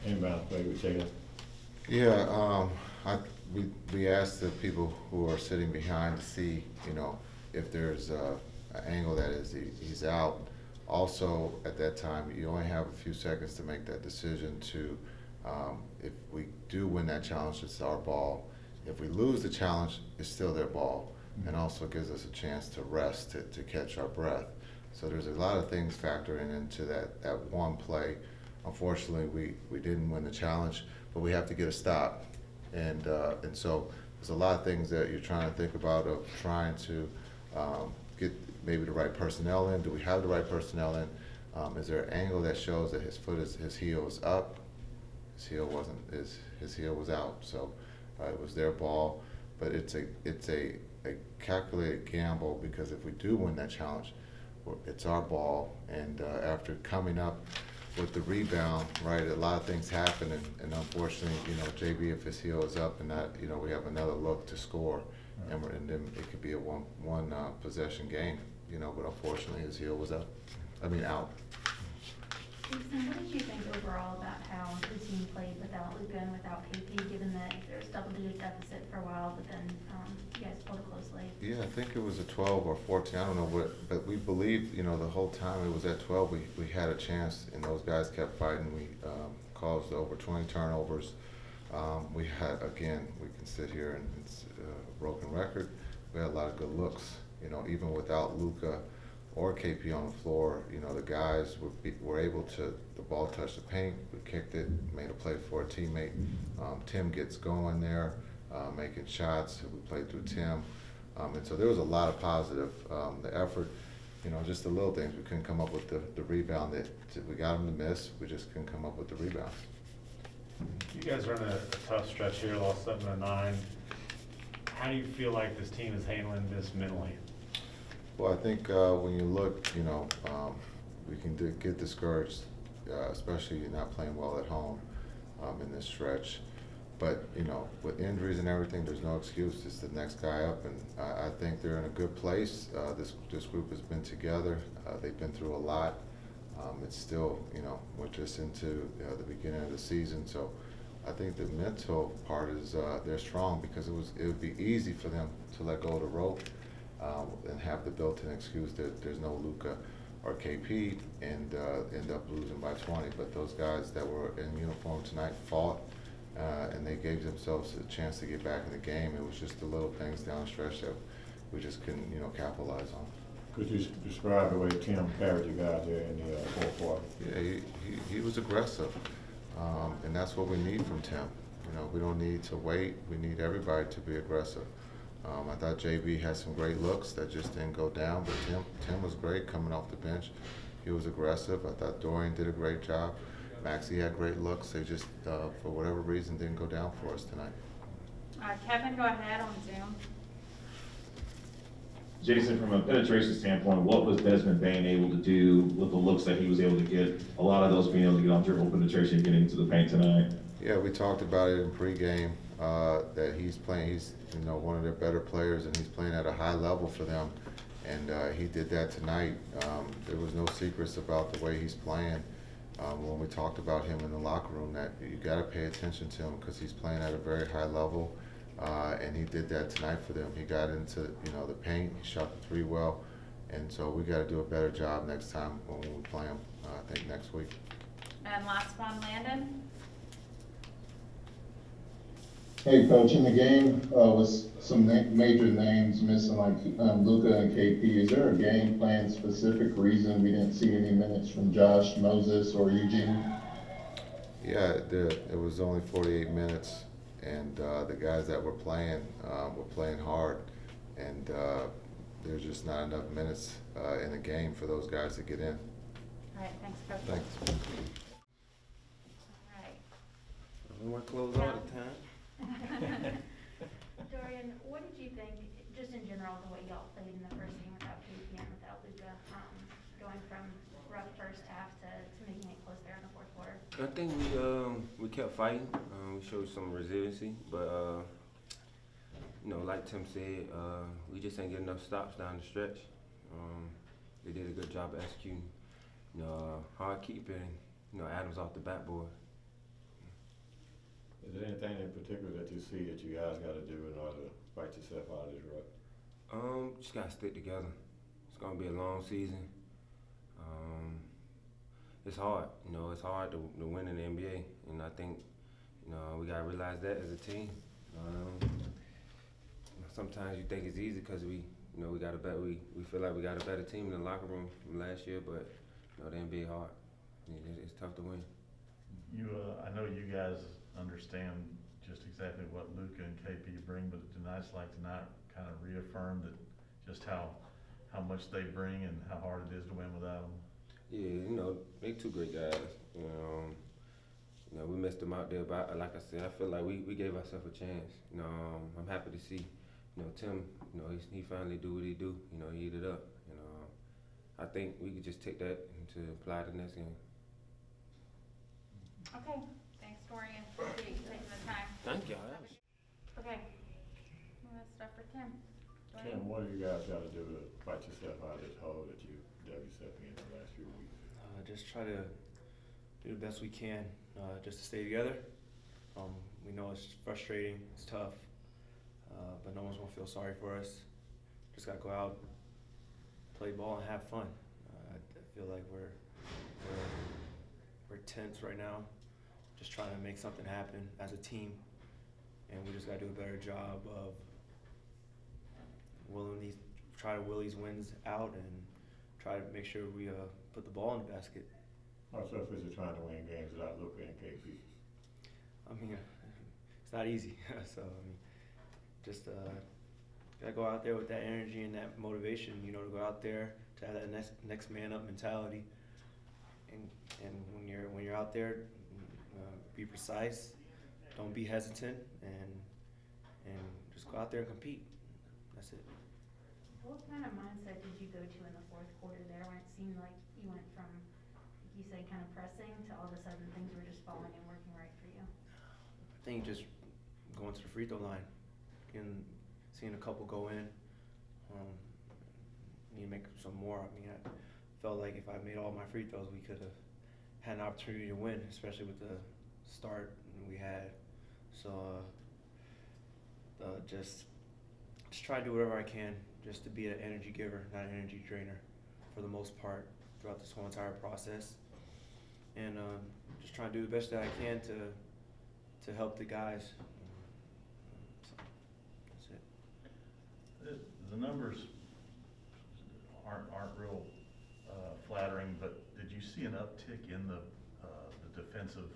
inbound play with Jalen? Yeah, we asked the people who are sitting behind to see, if there's an angle that he's out. Also, at that time, you only have a few seconds to make that decision to, if we do win that challenge, it's our ball. If we lose the challenge, it's still their ball, and also gives us a chance to rest, to catch our breath. So there's a lot of things factoring into that one play. Unfortunately, we didn't win the challenge, but we have to get a stop. And so there's a lot of things that you're trying to think about of trying to get maybe the right personnel in. Do we have the right personnel in? Is there an angle that shows that his heel is up? His heel wasn't. His heel was out. So it was their ball. But it's a calculated gamble, because if we do win that challenge, it's our ball. And after coming up with the rebound, right, a lot of things happen, and unfortunately, JB, if his heel is up and not, we have another look to score, and then it could be a one possession game, but unfortunately his heel was up. Out. Jason, what did you think overall about how the team played without Luka and without KP, given that there was double-digit deficit for a while, but then you guys pulled it closely? Yeah, I think it was a 12 or 14, I don't know what, but we believed, the whole time it was at 12, we had a chance, and those guys kept fighting. We caused over 20 turnovers. We had, again, we can sit here and it's a broken record. We had a lot of good looks, even without Luka or KP on the floor, the guys were able to, the ball touched the paint, we kicked it, made a play for a teammate. Tim gets going there, making shots, we played through Tim. And so there was a lot of positive. The effort, just the little things. We couldn't come up with the rebound that we got them to miss, we just couldn't come up with the rebound. You guys are in a tough stretch here, lost 7 of 9. How do you feel like this team is handling this mentally? Well, I think when you look, we can get discouraged, especially not playing well at home in this stretch. But, with injuries and everything, there's no excuse. It's the next guy up, and I think they're in a good place. This group has been together. They've been through a lot. It's still, we're just into the beginning of the season. So I think the mental part is they're strong, because it would be easy for them to let go of the rope and have the built-in excuse that there's no Luka or KP and end up losing by 20. But those guys that were in uniform tonight fought, and they gave themselves a chance to get back in the game. It was just the little things down the stretch that we just couldn't, capitalize on. Could you describe the way Tim carried you guys there in the fourth quarter? Yeah, he was aggressive, and that's what we need from Tim. We don't need to wait. We need everybody to be aggressive. I thought JB had some great looks that just didn't go down, but Tim was great coming off the bench. He was aggressive. I thought Dorian did a great job. Maxey had great looks. They just, for whatever reason, didn't go down for us tonight. Kevin, go ahead on Zoom. Jason, from a penetration standpoint, what was Desmond Bane able to do with the looks that he was able to get? A lot of those being able to get on dribble penetration, getting into the paint tonight. Yeah, we talked about it in pregame, that he's playing, he's one of their better players, and he's playing at a high level for them. And he did that tonight. There was no secrets about the way he's playing. When we talked about him in the locker room, that you got to pay attention to him, because he's playing at a very high level, and he did that tonight for them. He got into the paint, he shot the three well, and so we got to do a better job next time when we play him. I think next week. And last one, Landon. Hey, Coach, in the game with some major names missing, like Luka and KP, is there a game plan specific reason we didn't see any minutes from Josh, Moses, or Eugene? Yeah, it was only 48 minutes, and the guys that were playing hard, and there's just not enough minutes in the game for those guys to get in. All right, thanks, Coach. Thanks. All right. We want to close all the time. Dorian, what did you think, just in general, the way y'all played in the first game without KP and without Luka, going from rough first half to making it close there in the fourth quarter? I think we kept fighting. We showed some resiliency, but like Tim said, we just ain't get enough stops down the stretch. They did a good job of executing. Hard keeping. Adams off the backboard. Is there anything in particular that you see that you guys gotta do in order to fight yourself out of this rut? Just gotta stick together. It's gonna be a long season. It's hard, it's hard to win in the NBA, and I think, we gotta realize that as a team. Sometimes you think it's easy because we got a better, we feel like we got a better team in the locker room from last year, but the NBA hard. It's tough to win. I know you guys understand just exactly what Luka and KP bring, but tonight's like tonight kind of reaffirm that just how much they bring and how hard it is to win without them. Yeah, they two great guys. We missed them out there, but like I said, I feel like we gave ourselves a chance. I'm happy to see, Tim, he finally do what he do. He eat it up. I think we could just take that to apply to the next game. Okay, thanks, Dorian. Appreciate you taking the time. Thank y'all. Okay, well, that's stuff for Tim. Dorian? Tim, what do you guys gotta do to fight yourself out of this hole that you dug yourself in the last few weeks? Just try to do the best we can just to stay together. We know it's frustrating, it's tough, but no one's gonna feel sorry for us. Just gotta go out, play ball, and have fun. I feel like we're tense right now, just trying to make something happen as a team, and we just gotta do a better job of try to will these wins out and try to make sure we put the ball in the basket. How tough is it trying to win games without Luka and KP? I mean, it's not easy. So, just gotta go out there with that energy and that motivation, to go out there, to have that next man up mentality. And when you're out there, be precise, don't be hesitant, and just go out there and compete. That's it. What kind of mindset did you go to in the fourth quarter there when it seemed like you went from, like you said, kind of pressing to all of a sudden things were just falling and working right for you? I think just going to the free throw line and seeing a couple go in. Need to make some more. I felt like if I made all my free throws, we could have had an opportunity to win, especially with the start we had. So just try to do whatever I can just to be an energy giver, not an energy drainer, for the most part throughout this whole entire process. And just trying to do the best that I can to help the guys. So that's it. The numbers aren't real flattering, but did you see an uptick in the defensive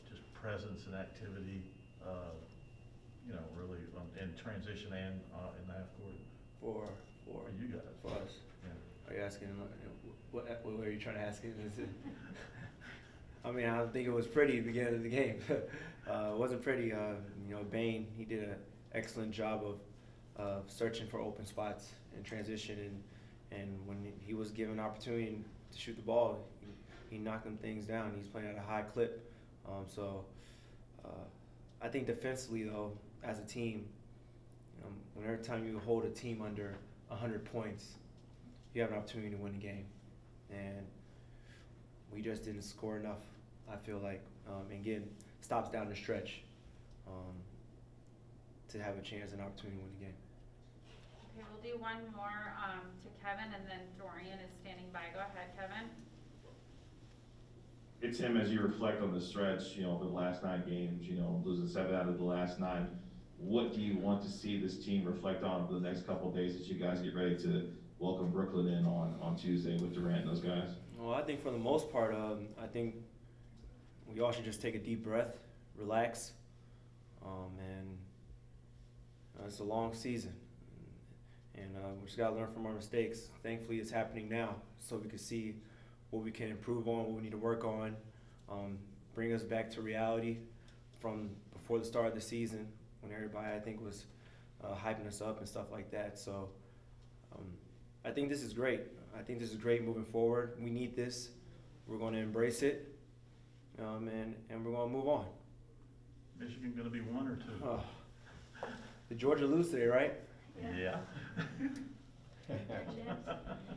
just presence and activity, really in transition and in the half court? For you guys. For us. Yeah. Are you asking, what are you trying to ask? I don't think it was pretty at the beginning of the game. It wasn't pretty. Bane, he did an excellent job of searching for open spots in transition, and when he was given an opportunity to shoot the ball, he knocked them things down. He's playing at a high clip. I think defensively, though, as a team, every time you hold a team under 100 points, you have an opportunity to win the game. And we just didn't score enough, I feel like, and getting stops down the stretch to have a chance and opportunity to win the game. Okay, we'll do one more to Kevin, and then Dorian is standing by. Go ahead, Kevin. It's him, as you reflect on the stretch, the last 9 games, losing 7 out of the last 9. What do you want to see this team reflect on for the next couple of days as you guys get ready to welcome Brooklyn in on Tuesday with Durant and those guys? Well, I think for the most part, I think we all should just take a deep breath, relax, and it's a long season. And we just got to learn from our mistakes. Thankfully, it's happening now, so we can see what we can improve on, what we need to work on, bring us back to reality from before the start of the season when everybody, I think, was hyping us up and stuff like that. So I think this is great. I think this is great moving forward. We need this. We're going to embrace it, and we're going to move on. Michigan going to be 1 or 2? Did Georgia lose today, right? Yeah.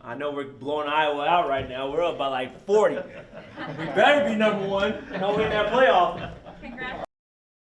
I know we're blowing Iowa out right now. We're up by like 40. We better be number 1. No, we're in that playoff.